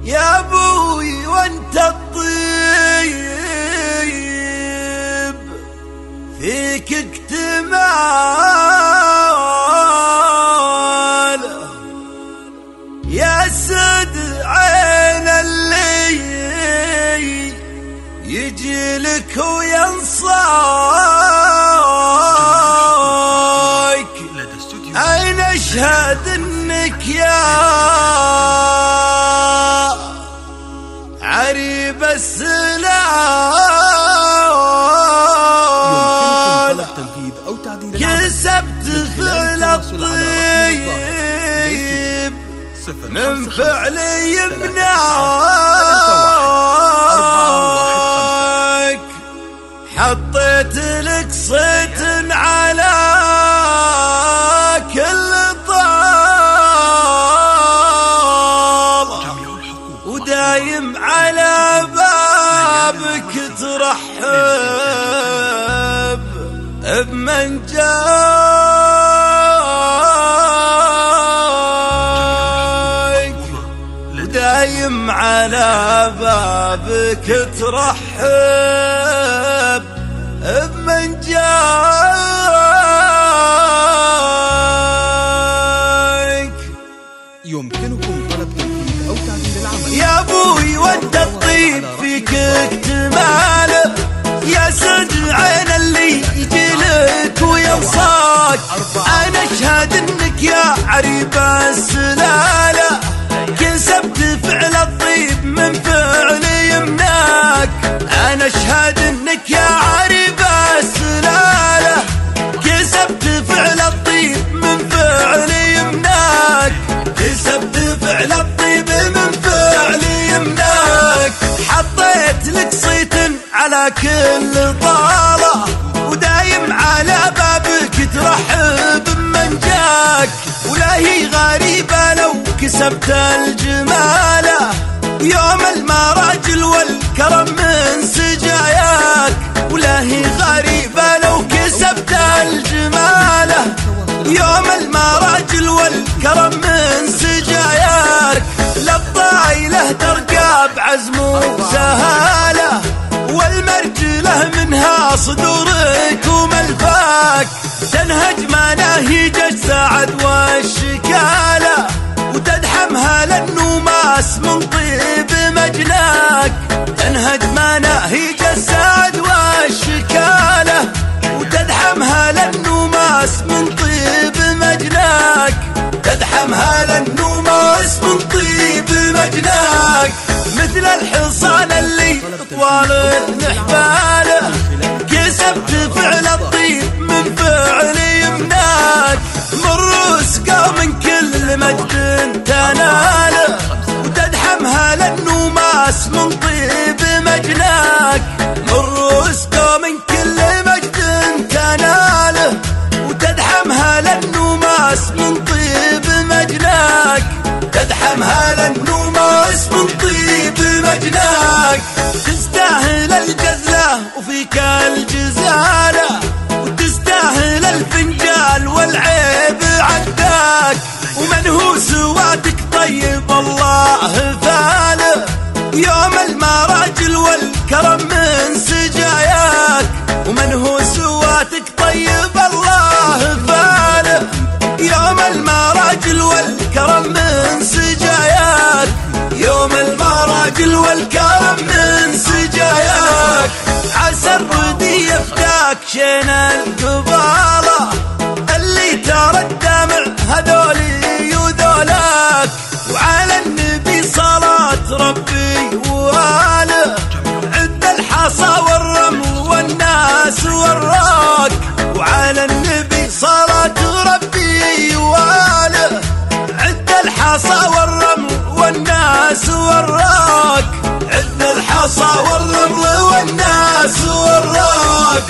يا ابوي وانت الطيب فيك اكتمال، يا سد عين اللي يجي لك وينصاك. أين أشهد إنك يا عريب السلال، كسبت فعل الطيب من فعل يمنعك، حطيت لك صيت على كل طال، ودايم على بابك ترحب بمن جاك، ودايم على بابك ترحب بمن جاك. يمكنكم طلب تنفيذ أو تعديل العمل. يا ابوي وانت الطيب فيك اكتمال، يا سد عين اللي يجيلك ويوصاك. انا اشهد انك يا عريب السلالة، كسبت فعل الطيب من فعل يمناك. انا اشهد انك يا عريب السلالة، كسبت فعل الطيب من فعل يمناك، كسبت فعل الطيب من فعل يمناك. حطيت لك صيت على كل طالة، ودايم على بابك ترحب بمن جاك، ولا هي غريبة لو كسبت الجمالة، يوم المراجل والكرم من سجاياك. ولا هي غريبة لو كسبت الجمالة، يوم المراجل والكرم من سجاياك. للطايلة ترقى بعزم وسهالة، والمرجلة منها صدورك وملفاك. تنهج مناهج السعد والشكالة، وتدحمها للنوماس من طيب مجناك. تنهج مناهج السعد والشكالة، وتدحمها للنوماس من طيب مجناك. تدحمها للنوماس من طيب مجناك. مثل الحصان اللي طوالت نحباله، كسبت فعل الطيب من فعل يمناك. من رؤوس قوم كل مجد تناله، وتدحمها للنوماس من طيب مجناك. من رؤوس قوم كل مجد تناله، وتدحمها للنوماس من طيب مجناك. تدحمها للنوماس من طيب مجناك. تستاهل الجزلة وفيك الجزالة، وتستاهل الفنجال والعيب عداك. ومن هو سواتك طيب الله فاله، يوم المراجل والكرم من سجاياك. ومن هو سواتك طيب الله فاله، يوم المراجل والكرم من سجاياك. يوم المراجل والكرم من سجاياك. عسى الردي يفتاك شين القبالة، اللي ترى الدمع هذولي وذولاك. وعلى النبي صلاة ربي وآله، عد الحصى والرمل والناس والراك. وعلى النبي صلاة ربي وآله، عد الحصى والرمل والناس والراك. عد الحصى والرمل والناس والراك.